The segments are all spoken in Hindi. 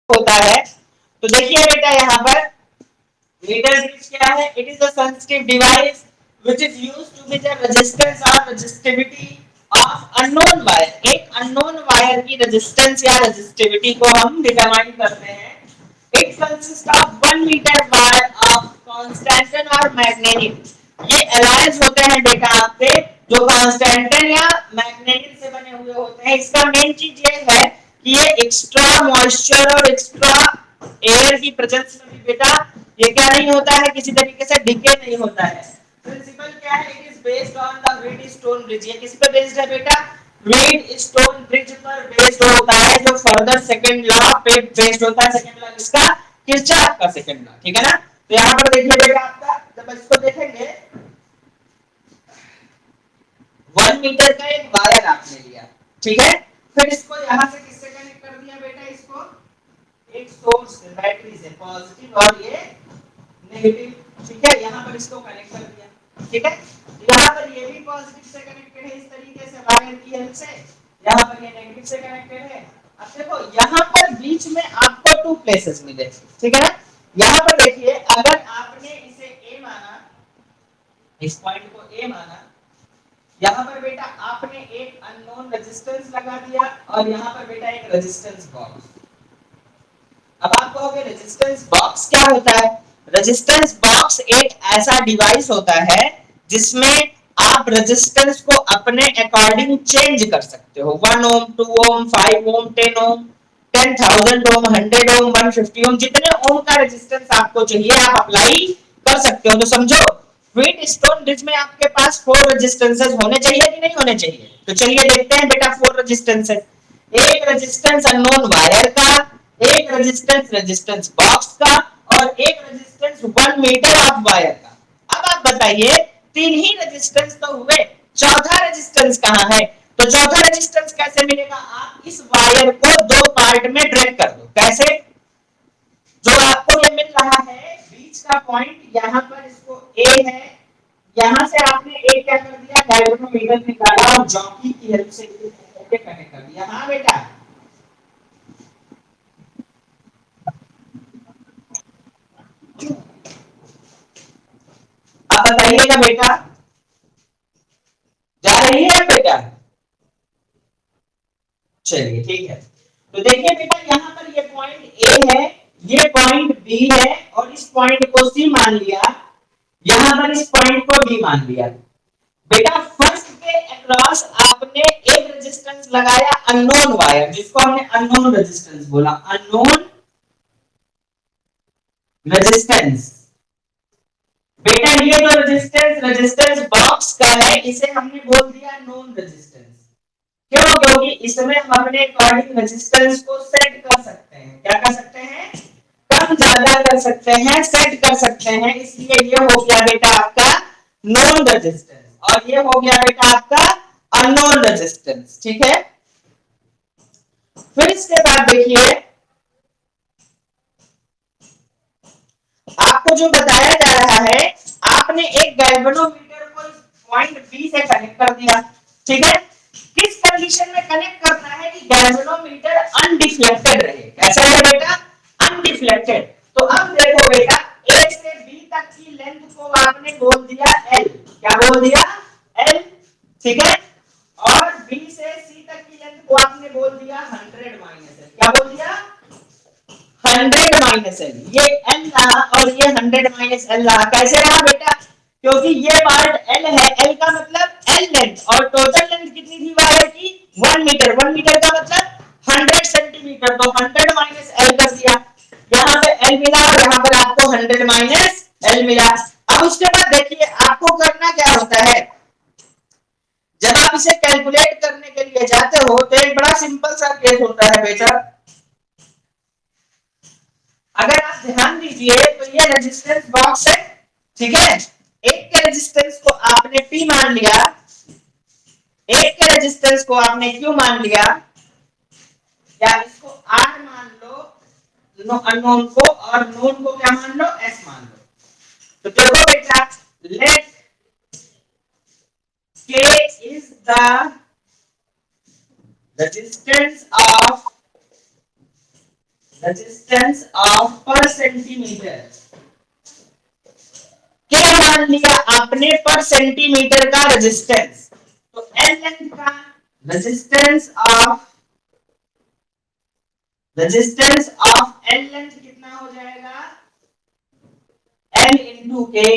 होता है। तो देखिए बेटा यहाँ पर मीटर ब्रिज क्या है? It is a sensitive device which is used to measure resistance और रेजिस्टिविटी ऑफ अननोन वायर। एक अननोन वायर की रेजिस्टेंस या रेजिस्टिविटी को हम डिटरमाइन करते हैं। It consist of 1 metre wire of constantan और मैग्नेटिक। ये एलायंस होते हैं बेटा आपके जो कांस्टेंटन या मैग्नेटिक से बने हुए होते हैं। इसका मेन चीज ये है कि ये एक्स्ट्रा मॉइस्चर और एक्स्ट्रा एयर की प्रेजेंस में भी बेटा ये क्या नहीं होता है, किसी तरीके से डिके नहीं होता है। प्रिंसिपल क्या है? It is based on the Wheatstone bridge. ये किस पे बेस्ड है बेटा? व्हीटस्टोन ब्रिज पर बेस्ड होता है, जो फर्दर सेकंड लॉ पे बेस्ड होता है। सेकंड लॉ किसका? किरचॉफ का सेकंड लॉ, ठीक है ना। तो यहाँ पर देखिए बेटा आपका, जब इसको देखेंगे 1 मीटर का एक वायर आपने लिया, ठीक है। फिर इसको यहाँ से किससे कनेक्ट कर दिया बेटा? इसको एक सोर्स से, बैटरी से, पॉजिटिव और ये नेगेटिव, ठीक है। यहाँ पर इसको कनेक्ट कर दिया, ठीक है। यहाँ पर ये भी पॉजिटिव से कनेक्टेड है इस तरीके से वायर की हेल्प से, यहाँ पर ये नेगेटिव से कनेक्टेड है। अब देखो यहाँ पर बीच में आपको 2 प्लेसेस मिले, ठीक है ना। यहाँ पर देखिए, अगर आपने इसे ए माना, इस पॉइंट को ए माना, यहाँ पर बेटा आपने एक अननोन रेजिस्टेंस लगा दिया और यहाँ पर बेटा एक रेजिस्टेंस बॉक्स। अब आप कहोगे रेजिस्टेंस बॉक्स क्या होता है? रेजिस्टेंस बॉक्स एक ऐसा डिवाइस होता है जिसमें आप रेजिस्टेंस को अपने अकॉर्डिंग चेंज कर सकते हो। 1 ओम, 2 ओम, 5 ओम, 10 ओम, 10,000 ओम, 100 ओम, 150 ओम, जितने ओम का रेजिस्टेंस आपको चाहिए आप अप्लाई कर सकते हो। तो समझो व्हीटस्टोन ब्रिज में आपके पास 4 रेजिस्टेंसेस होने चाहिए कि नहीं होने चाहिए? तो चलिए देखते हैं बेटा 4 रेजिस्टेंसेस। एक रेजिस्टेंस अननोन वायर का, एक रेजिस्टेंस रेजिस्टेंस बॉक्स का और एक रेजिस्टेंस 1 मीटर ऑफ वायर का। अब आप बताइए 3 ही रेजिस्टेंस तो हुए, चौथा रेजिस्टेंस कहां है? तो चौथा रेजिस्टेंस कैसे मिलेगा? आप इस वायर को 2 पार्ट में ड्रैग कर दो। कैसे? जो आपको ये मिल रहा है बीच का पॉइंट, यहां पर इसको ए है, यहां से आपने ए क्या कर दिया? गैल्वेनोमीटर निकाला और जॉकी की हेल्प से कनेक्ट कर दिया। हां बेटा, आप बताइएगा बेटा, जा रही है बेटा? चलिए ठीक है। तो देखिए बेटा यहाँ पर ये पॉइंट ए है, ये पॉइंट बी है और इस पॉइंट को सी मान लिया, यहाँ पर इस पॉइंट को डी मान लिया। बेटा फर्स्ट के अक्रॉस आपने एक रेजिस्टेंस लगाया अननोन वायर, जिसको हमने अननोन रेजिस्टेंस बोला, अननोन रेजिस्टेंस। बेटा ये जो रेजिस्टेंस रेजिस्टेंस बॉक्स का है, इसे हमने बोल दिया नोन रेजिस्टेंस। क्यों? क्योंकि इसमें हम अपने अकॉर्डिंग रेजिस्टेंस को सेट कर सकते हैं। क्या कर सकते हैं? कम ज्यादा कर सकते हैं, सेट कर सकते हैं। इसलिए ये हो गया बेटा आपका नोन रेजिस्टेंस और ये हो गया बेटा आपका अननोन रेजिस्टेंस, ठीक है। फिर इसके बाद देखिए आपको जो बताया जा रहा है, आपने एक गैल्वेनोमीटर को पॉइंट बी से कनेक्ट कर दिया, ठीक है। किस कंडीशन में कनेक्ट करना है कि गैल्वेनोमीटर अनडिफ्लेक्टेड रहे? कैसा रहे बेटा? अनडिफ्लेक्टेड। तो अब देखो बेटा, ए से बी तक की लेंथ को आपने बोल दिया एल। क्या बोल दिया? एल, ठीक है। और बी से सी तक की लेंथ को आपने बोल दिया 100 माइनस एल। क्या बोल दिया? 100 माइनस एल। ये एल रहा और ये 100 माइनस एल रहा। कैसे रहा बेटा? क्योंकि ये पार्ट एल है, एल का मतलब एल लेंथ, और टोटल लेंथ कितनी थी वायर की? 1 मीटर। 1 मीटर का मतलब 100 सेंटीमीटर। तो 100 माइनस एल कर दिया, यहाँ पे एल मिला और यहाँ पर आपको 100 माइनस एल मिला। अब उसके बाद देखिए आपको करना क्या होता है, जब आप इसे कैलकुलेट करने के लिए जाते हो तो एक बड़ा सिंपल सा केस होता है बेटा। अगर आप ध्यान दीजिए तो ये रेजिस्टेंस बॉक्स है, ठीक है। एक के रेजिस्टेंस को आपने P मान लिया, एक के रेजिस्टेंस को आपने Q मान लिया, या इसको R मान लो अननोन को, और नोन को क्या मान लो? S मान लो। तो देखो बेटा, let K is the resistance of resistance of per centimetre, क्या मान लिया आपने पर सेंटीमीटर का रेजिस्टेंस, तो एल लेंथ का रेजिस्टेंस ऑफ एल लेंथ कितना हो जाएगा, एल इंटू के,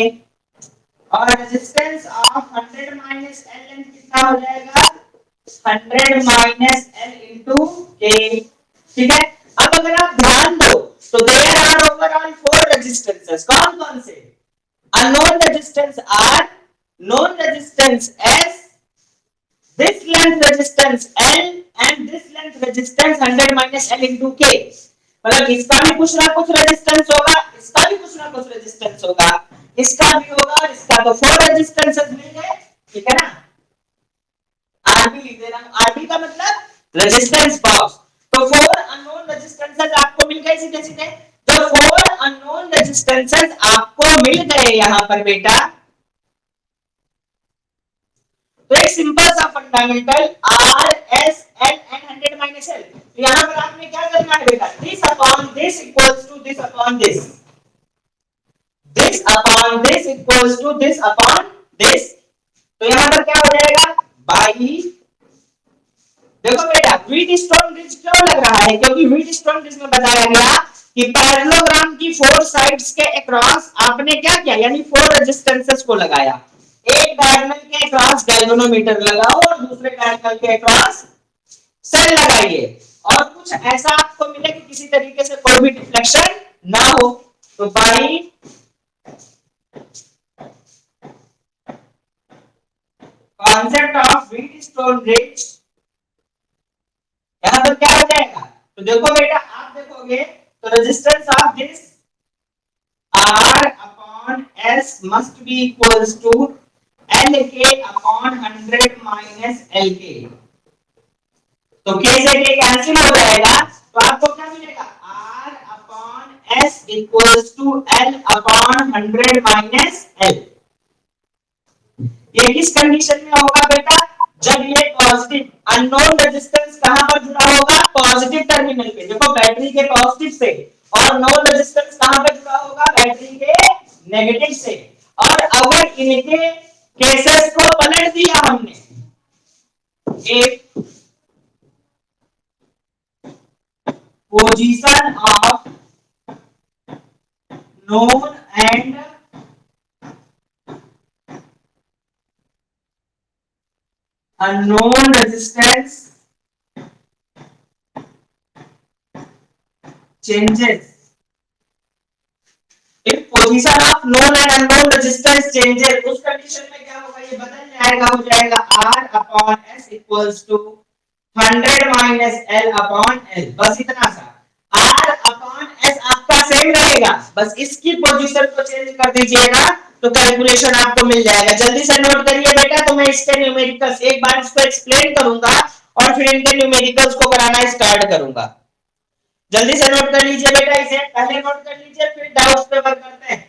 और resistance of 100 minus L length कितना हो जाएगा, 100 माइनस एल इंटू के। ठीक है, अब अगर आप ध्यान दो तो देयर आर ओवरऑल 4 रेजिस्टेंसेस, कौन कौन से, unknown resistance R, known resistance S, this length resistance L and this length resistance 100 minus L into K। मतलब इसका भी कुछ ना कुछ रेजिस्टेंस होगा, इसका भी कुछ ना कुछ रेजिस्टेंस होगा, इसका भी होगा और इसका, तो 4 रेजिस्टेंसेस मिल गए। ठीक है ना, आरबी लिख दे रहा हूं, आरबी का मतलब रेजिस्टेंस बॉक्स, तो 4 अननोन रेजिस्टेंसेस आपको मिल गए सीधे सीधे, तो 4 अननोन रेजिस्टेंसेस आपको मिल गए यहां पर बेटा। तो एक सिंपल सा fundamental R S L and 100 minus L, तो यहां पर आपने क्या करना है बेटा, this upon this equals to this upon this, this upon this equals to this upon this, तो यहां पर क्या हो जाएगा, बाई, देखो बेटा व्हीटस्टोन ब्रिज क्यों लग रहा है, क्योंकि व्हीटस्टोन ब्रिज में बताया गया कि पैरेललोग्राम की 4 साइड्स के अक्रॉस आपने क्या किया, यानी 4 रेजिस्टेंसेस को लगाया, एक डायगोनल के अक्रॉस गैल्वेनोमीटर लगाओ और दूसरे डायगोनल के अक्रॉस सेल लगाइए, और कुछ ऐसा आपको मिले कि किसी तरीके से कोई भी डिफ्लेक्शन ना हो, तो by concept of Wheatstone bridge यहां पर क्या हो जाएगा, तो देखो बेटा आप देखोगे तो resistance of this R upon S must be equals to L K upon 100 minus L K, तो K से K कैंसिल हो जाएगा, तो आपको क्या मिलेगा, R upon S equals to L upon 100 minus L। ये किस कंडीशन में होगा बेटा, जब ये पॉजिटिव, अननोन रेजिस्टेंस कहां पर जुड़ा होगा, पॉजिटिव टर्मिनल पे, देखो बैटरी के पॉजिटिव से, और नोन रेजिस्टेंस कहां पर जुड़ा होगा, बैटरी के नेगेटिव से, और अगर इनके केसेस को पलट दिया हमने, एक position of known and unknown resistance changes, if position of known and unknown resistance changes, उस कंडीशन में क्या होगा, ये बदल जाएगा, हो जाएगा R upon S equals to 100 minus L upon L, बस इतना सा, R अपॉन S आपका सेम रहेगा, बस इसकी पोजीशन को चेंज कर दीजिएगा तो कैलकुलेशन आपको मिल जाएगा। जल्दी से नोट करिए बेटा, तो मैं इसके न्यूमेरिकल्स एक बार इसको एक्सप्लेन करूंगा और फिर इनके न्यूमेरिकल्स को कराना स्टार्ट करूंगा। जल्दी से नोट कर लीजिए बेटा, इसे पहले नोट कर लीजिए फिर डाउट्स पे वर्क करते हैं।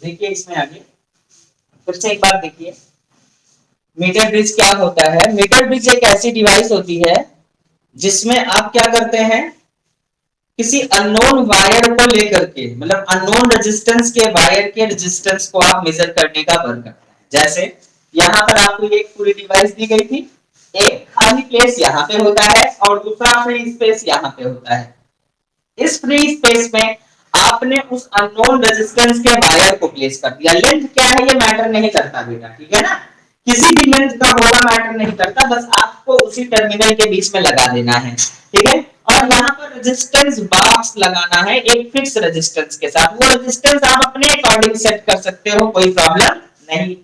देखिए इसमें आगे फिर से एक बार देखिए, मीटर ब्रिज क्या होता है। मीटर ब्रिज एक ऐसी डिवाइस होती है जिसमें आप क्या करते हैं, किसी अननोन वायर को लेकर के, मतलब अननोन रेजिस्टेंस के वायर के रेजिस्टेंस को आप मेजर करने का वर्क करते हैं। जैसे यहाँ पर आपको एक पूरी डिवाइस दी गई थी, एक खाली प्लेस यहाँ पे होता है और दूसरा फ्री स्पेस यहाँ पे होता है। इस फ्री स्पेस में आपने उस अननोन रेजिस्टेंस के वायर को प्लेस कर दिया। लेंथ क्या है ये मैटर नहीं करता बेटा, ठीक है ना, किसी भी लेंथ का होना मैटर नहीं करता, बस आपको उसी टर्मिनल के बीच में लगा देना है, ठीक है। और यहाँ पर रेजिस्टेंस बॉक्स लगाना है एक फिक्स रेजिस्टेंस के साथ। वो रेजिस्टेंस आप अपने अकॉर्डिंग सेट कर सकते हो, कोई प्रॉब्लम नहीं।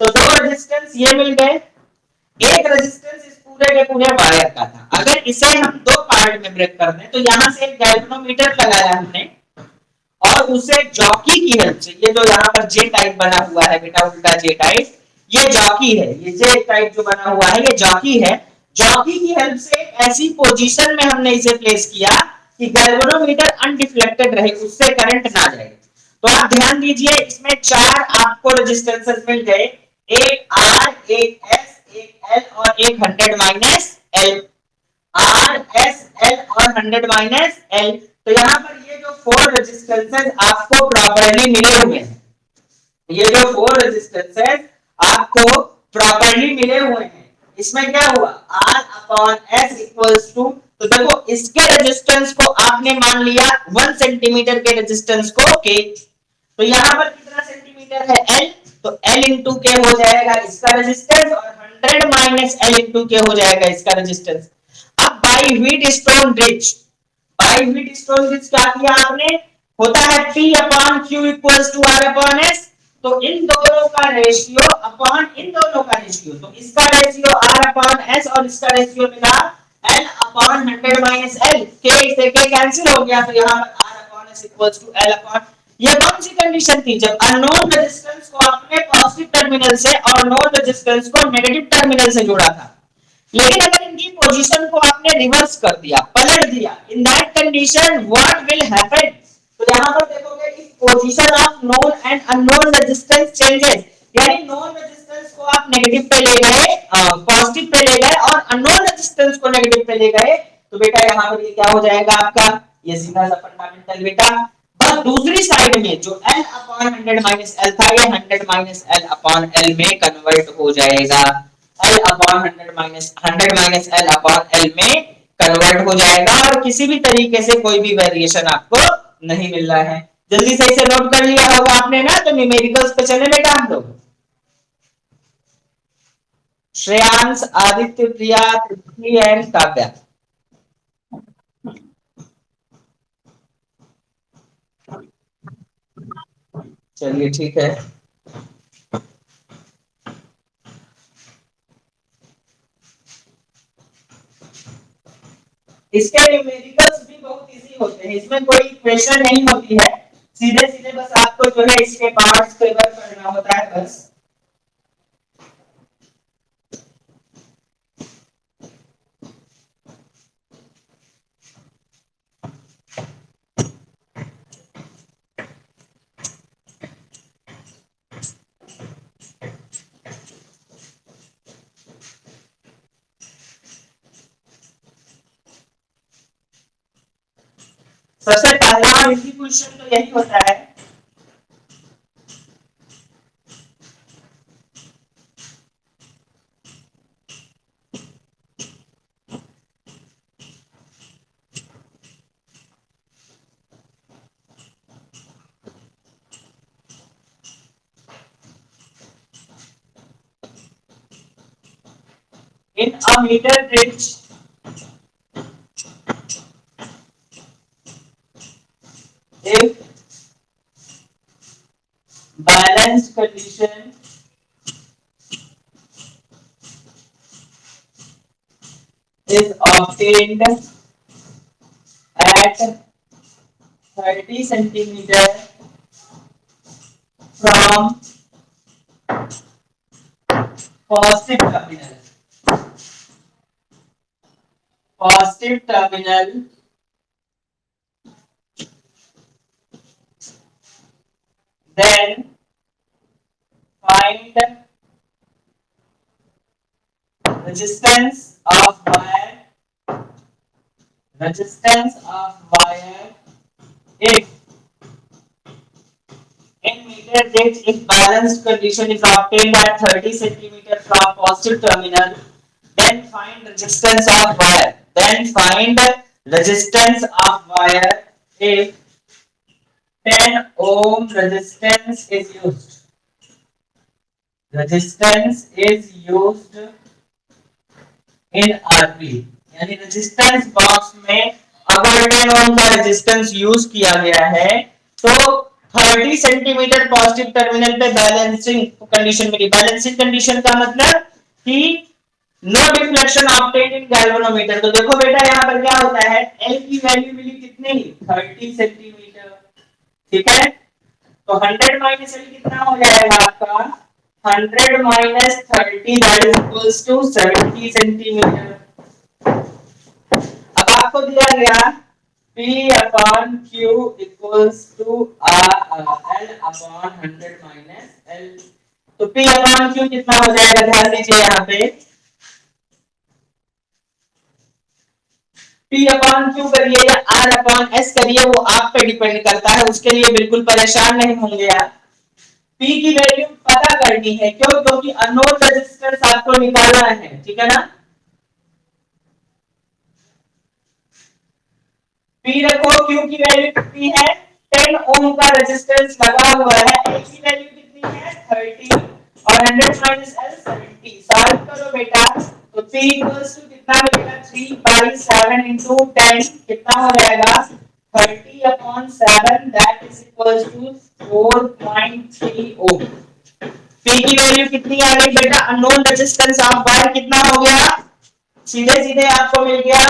तो दो रेजिस्टेंस ये मिल गए, एक रेजिस्टेंस इस पूरे के पूरे वायर का था। अगर इसे हम दो पार्ट में ब्रेक कर दें, तो यहाँ से एक गैल्वेनोमीटर लगाया हमने और उसे जॉकी की हेल्प से, ये जो यहाँ पर जे टाइप बना हुआ है बेटा, उल्टा जे टाइप, ये जॉकी है, ये जे टाइप जो बना हुआ है ये जॉकी है। जॉकी की हेल्प से ऐसी पोजीशन में हमने इसे प्लेस किया कि गैल्वेनोमीटर अनडिफ्लेक्टेड रहे, उससे करंट ना जाए। तो आप ध्यान दीजिए, इसमें चार आपको रेजिस्टेंसेस मिल गए, एक आर, एक एस, एक एल और एक 100 minus L. R, S, L और 100 माइनस एल। तो यहाँ पर ये जो फोर रेजिस्टेंसेस आपको प्रॉपर्ली मिले हुए हैं, ये जो फोर रेजिस्टेंसेस आपको प्रॉपर्ली मिले हुए हैं, इसमें क्या हुआ, R upon S equals to, तो देखो इसके रेजिस्टेंस को आपने मान लिया 1 सेंटीमीटर के रेजिस्टेंस को के। तो यहाँ पर कितना सेंटीमीटर है, एल, तो एल इंटू के हो जाएगा इसका रेजिस्टेंस और 100 माइनस एल इंटू के हो जाएगा इसका रेजिस्टेंस। अब by Wheatstone bridge, by Wheatstone bridge क्या किया आपने, होता है P upon Q equals to R upon S। तो इन दोनों का रेशियो अपॉन इन दोनों का रेशियो, तो इसका रेशियो R अपॉन S और इसका रेशियो मिला L अपॉन 100 माइनस L। के से के कैंसिल हो गया, तो यहाँ पर R upon S equals to L upon, ये कौन सी कंडीशन थी, जब अननोन रेजिस्टेंस को आपने पॉजिटिव टर्मिनल से और नोन रेजिस्टेंस को नेगेटिव टर्मिनल से जोड़ा था। लेकिन अगर इनकी पोजीशन को आपने रिवर्स कर दिया, पलट दिया, in that condition what will happen, तो यहां पर देखोगे कि position of known and unknown resistance changes, यानी नोन रेजिस्टेंस को आप नेगेटिव पे ले गए, पॉजिटिव पे ले गए और अननोन रेजिस्टेंस को नेगेटिव पे ले गए, तो बेटा यहां पर ये क्या हो जाएगा आपका, ये सीधा सा फंडामेंटल बेटा। बस दूसरी साइड में जो L अपॉन 100 माइनस L था, ये 100 माइनस L अपॉन L में कन्वर्ट हो जाएगा, L upon 100 minus L upon L में कन्वर्ट हो जाएगा और किसी भी तरीके से कोई भी वेरिएशन आपको नहीं मिल रहा है। जल्दी से इसे नोट कर लिया होगा आपने ना, तो न्यूमेरिकल्स पे चले बेटा हम लोग। श्रेयांश, आदित्य, प्रिया, पृथ्वी एंड काव्या। चलिए ठीक है, इसके न्यूमेरिकल्स भी बहुत इजी होते हैं, इसमें कोई इक्वेशन नहीं होती है, सीधे सीधे बस आपको जो है इसके पार्ट्स पे वर्क करना होता है बस। सबसे पहला इजी क्वेश्चन तो यही होता है, in a meter bridge if balanced condition is obtained at 30 centimeter from positive terminal, positive terminal then find resistance of wire if in meter gauge if balanced condition is obtained at 30 centimeter from positive terminal, then find resistance of wire. Then find resistance of wire if 10 ohm resistance is used. Resistance is used in RP. यानी रेजिस्टेंस बॉक्स में अगर 10 ओम का रेजिस्टेंस यूज किया गया है तो 30 सेंटीमीटर पॉजिटिव टर्मिनल पे बैलेंसिंग कंडीशन मिली। बैलेंसिंग कंडीशन का मतलब कि no deflection obtained in galvanometer. तो देखो बेटा यहाँ पर क्या होता है, L की वैल्यू मिली कितनी, 30 सेंटीमीटर, ठीक है। तो 100 माइनस L कितना हो जाएगा आपका, 100 minus 30 that is equals to 70 centimetre. अब आपको दिया गया P upon Q equals to L upon 100 minus L। तो P अपॉन Q कितना हो जाएगा, ध्यान दीजिए यहाँ पे P अपॉन Q करिए या R अपॉन S करिए, वो आप पे डिपेंड करता है, उसके लिए बिल्कुल परेशान नहीं होंगे आप। P की वैल्यू पता करनी है, क्यों, क्योंकि अननोन रेजिस्टेंस आपको निकालना है, ठीक है ना। P रखो, Q की वैल्यू कितनी है, 10 ओम का रेजिस्टेंस लगा हुआ है, L की वैल्यू कितनी है 30 और 100 माइनस L 70। सॉल्व करो बेटा, तो P इक्वल्स टू कितना मिलेगा, 3/7 into 10 कितना हो जाएगा 30 upon 7 that is equals to 4.3 ohm. P की वैल्यू कितनी आ गई बेटा, अननोन रेजिस्टेंस ऑफ वायर कितना हो गया, सीधे सीधे आपको मिल गया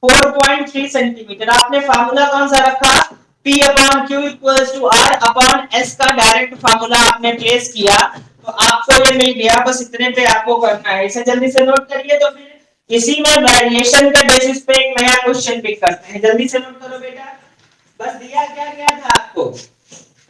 4.3 सेंटीमीटर। आपने फार्मूला कौन सा रखा, P upon Q equals to R upon S का डायरेक्ट फार्मूला आपने प्लेस किया, तो आपको ये मिल गया। बस इतने पे आपको करना है, इसे जल्दी से नोट करिए, तो फिर इसी में वेरिएशन के बेसिस पे एक नया क्वेश्चन पिक करते हैं। जल्दी से नोट करो बेटा, बस दिया क्या गया था आपको,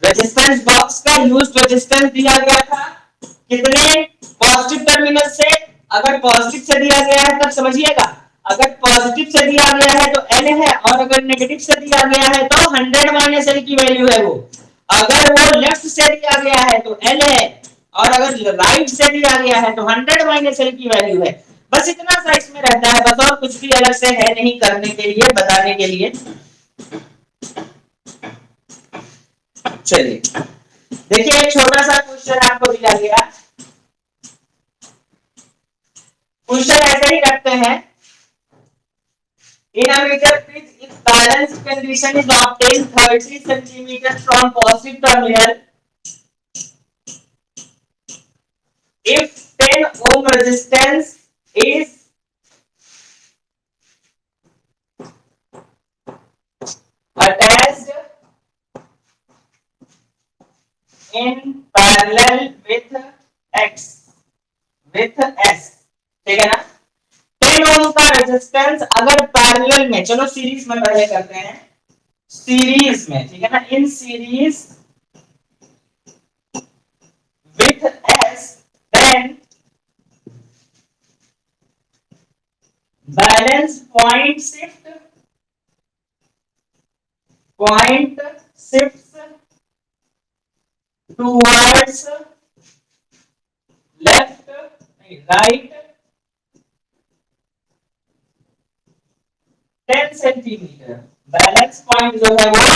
रेजिस्टेंस बॉक्स का यूज्ड रेजिस्टेंस दिया गया था, कितने पॉजिटिव टर्मिनल से, अगर पॉजिटिव से दिया गया है तब समझिएगा, अगर पॉजिटिव से दिया गया है तो L है, और अगर नेगेटिव से दिया गया है तो 100 माइनस L की वैल्यू है वो। अगर वो लेफ्ट से दिया गया है तो L है, और अगर राइट से दिया गया है तो 100 माइनस L की वैल्यू है। बस इतना सा इसमें रहता है, बस और कुछ भी अलग से है नहीं करने के लिए, बताने के लिए। चलिए देखिए, एक छोटा सा क्वेश्चन आपको दिया गया, क्वेश्चन ऐसे ही करते हैं, in a meter pitch if balanced condition is obtained 30 centimeter from positive terminal, if 10 ohm resistance is attached in parallel with X with S, ठीक है ना। 10 ओम का रेजिस्टेंस अगर पैरेलल में, चलो सीरीज में पहले करते हैं, सीरीज में, ठीक है ना, in series with S, then balance point shift towards left right 10 centimetre. Balance point जो है वो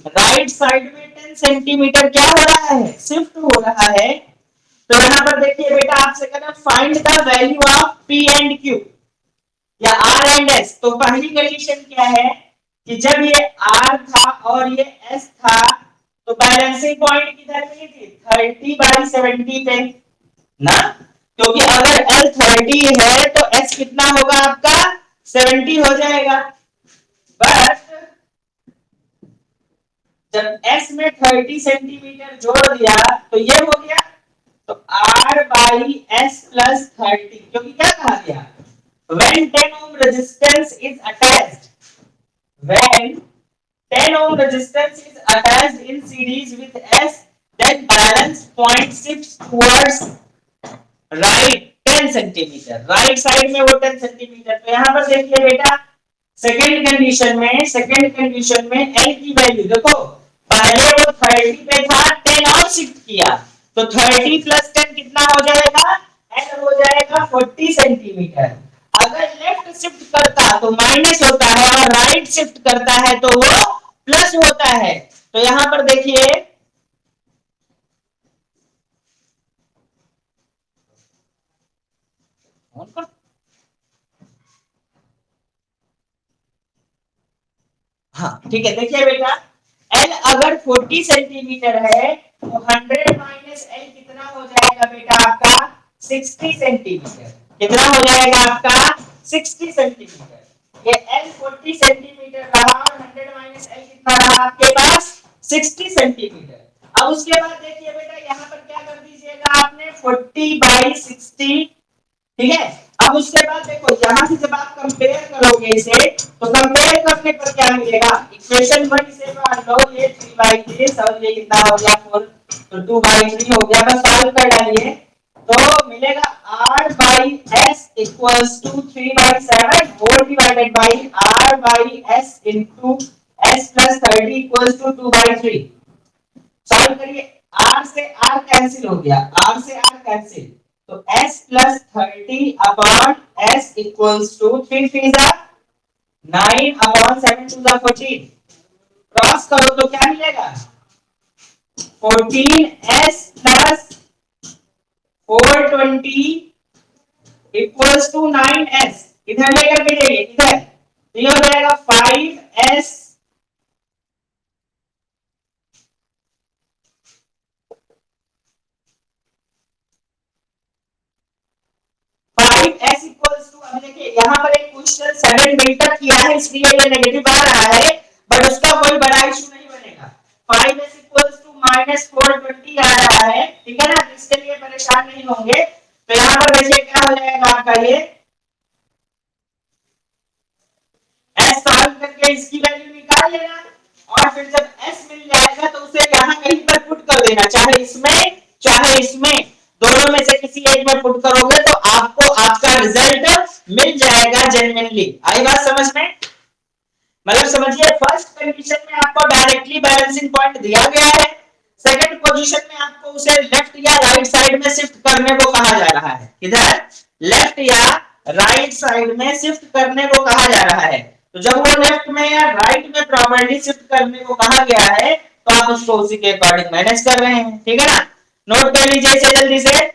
राइट साइड में 10 सेंटीमीटर क्या हो रहा है, शिफ्ट हो रहा है। तो यहाँ पर देखिए बेटा, आपसे कहना find the value of P and Q या R एंड S। तो पहली कंडीशन क्या है कि जब ये R था और ये S था तो बैलेंसिंग पॉइंट किधर पे थी, 30/70 पे ना, क्योंकि अगर L 30 है तो S कितना होगा आपका 70 हो जाएगा। बट जब S में 30 सेंटीमीटर जोड़ दिया तो ये हो गया, तो R/S + 30, क्योंकि क्या कहा गया, when 10 ohm resistance is attached, when 10 ohm resistance is attached in series with S, then balance point shifts towards right 10 centimetre, right side में वो 10 सेंटीमीटर। तो यहाँ पर देखिए बेटा सेकंड कंडीशन में एल की वैल्यू देखो, पहले वो 30 पे था, 10 और शिफ्ट किया, तो 30 प्लस 10 कितना हो जाएगा, एल हो जाएगा 40 सेंटीमीटर। अगर लेफ्ट शिफ्ट करता तो माइनस होता है, और राइट शिफ्ट करता है तो वो प्लस होता है। तो यहाँ पर देखिए हाँ ठीक है, देखिए बेटा एल अगर 40 सेंटीमीटर है तो 100 माइनस एल कितना हो जाएगा बेटा आपका 60 सेंटीमीटर। कितना हो जाएगा आपका 60 सेंटीमीटर। ये एल 40 सेंटीमीटर रहा और 100 माइनस एल कितना रहा आपके पास 60 सेंटीमीटर। अब उसके बाद देखिए बेटा यहाँ पर क्या कर दीजिएगा आपने 40 बाई 60, ठीक है। अब उसके बाद देखो यहां से जब आप कंपेयर करोगे इसे तो कंपेयर करने पर क्या मिलेगा, इक्वेशन 1 से मान लो ये 3/3 और ये कितना हो गया 4, तो 2/3 हो गया। बस सॉल्व कर डालिए तो मिलेगा r by s equals to 3/7 whole divided by r by s into s plus 30 equals to 2/3। Solve करिए, r से r कैंसिल हो गया, r से r कैंसिल, तो s plus 30 upon s equals to 3 3 जा 9 अपॉन 7 2 जा 14। क्रॉस करो तो क्या मिलेगा 14s plus 420 equals to 9s। इधर लेकर के जाइए, इधर तो ये हो जाएगा 5s 5s इक्वल्स टू, अब देखिए यहाँ पर एक क्वेश्चन 7 बिल्टअप किया है इसलिए ये नेगेटिव आ रहा है, बट उसका कोई बड़ा इशू नहीं बनेगा। 5s इक्वल्स टू माइनस 420 आ रहा है, ठीक है ना, इसके लिए परेशान नहीं होंगे। तो यहाँ पर देखिए क्या हो जाएगा आपका ये s सॉल्व करके इसकी वैल्यू निकाल लेना, और फिर जब s मिल जाएगा तो उसे यहाँ कहीं पर पुट कर देना, चाहे इसमें दोनों में से किसी एक में पुट करोगे तो आपको आपका रिजल्ट मिल जाएगा जेन्युइनली। आई बात समझ में, मतलब समझिए फर्स्ट कंडीशन में आपको डायरेक्टली बैलेंसिंग पॉइंट दिया गया है, सेकंड पोजीशन में आपको उसे लेफ्ट या राइट साइड में शिफ्ट करने को कहा जा रहा है, किधर लेफ्ट या राइट साइड में शिफ्ट करने को कहा जा रहा है। तो जब वो लेफ्ट में या राइट में प्रॉपर्ली शिफ्ट करने को कहा गया है तो आप उसको उसी के अकॉर्डिंग मैनेज कर रहे हैं, ठीक है ना। नोट कर लीजिए इसे जल्दी से।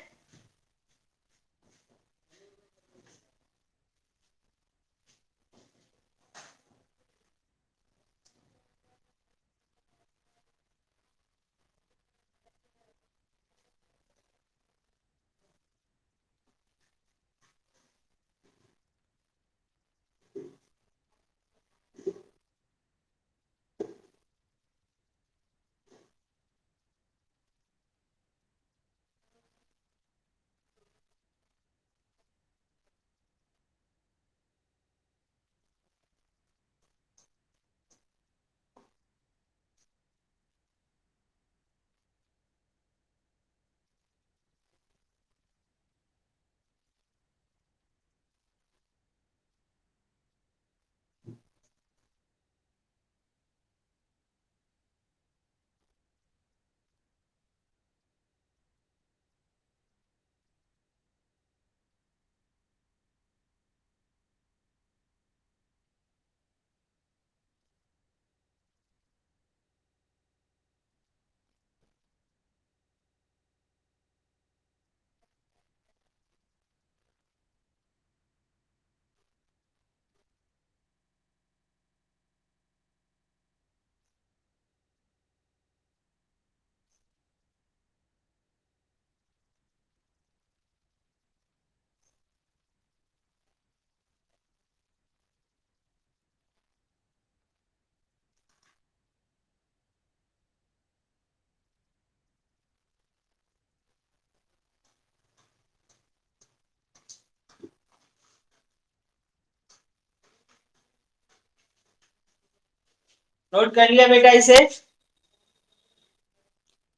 नोट कर लिया बेटा इसे,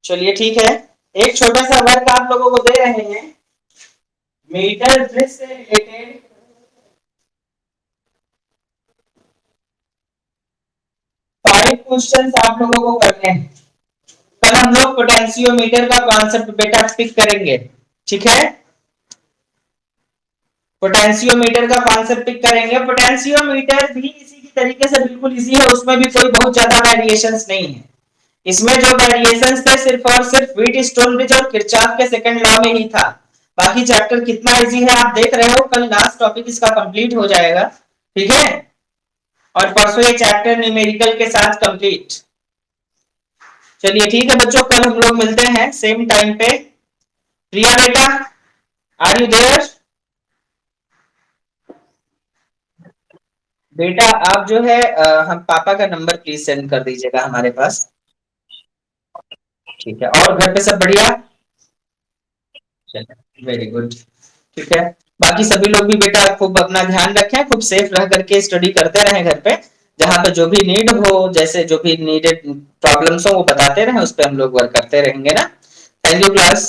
चलिए ठीक है, एक छोटा सा वर्क आप लोगों को दे रहे हैं, मीटर ब्रिज से रिलेटेड 5 क्वेश्चंस आप लोगों को करने हैं। कल हम लोग पोटेंशियोमीटर का कॉन्सेप्ट बेटा पिक करेंगे, ठीक है। पोटेंशियोमीटर का कॉन्सेप्ट पिक करेंगे। पोटेंशियोमीटर भी इसी की तरीके से बिल्कुल इजी है, उसमें भी कोई बहुत ज्यादा वेरिएशंस नहीं है। इसमें जो वेरिएशंस थे सिर्फ और सिर्फ व्हीट स्टोन ब्रिज और किरचॉफ के सेकंड लॉ में ही था। बाकी चैप्टर कितना इजी है आप देख रहे हो, कल लास्ट टॉपिक इसका कंप्लीट हो जाएगा, ठीक है। और परसों ये चैप्टर न्यूमेरिकल के साथ कंप्लीट। चलिए ठीक है बच्चों, कल हम लोग मिलते हैं सेम टाइम पे। प्रिया बेटा, आर यू देयर? बेटा आप जो है हम पापा का नंबर प्लीज सेंड कर दीजिएगा हमारे पास। ठीक है, और घर पे सब बढ़िया? वेरी गुड, ठीक है। बाकी सभी लोग भी बेटा खूब अपना ध्यान रखें, खूब सेफ रह करके स्टडी करते रहें घर पे। जहां पे जो भी नीड हो, जैसे जो भी नीडेड प्रॉब्लम्स हो वो बताते रहें, उस पर हम लोग वर्क करते रहेंगे ना। Thank you class.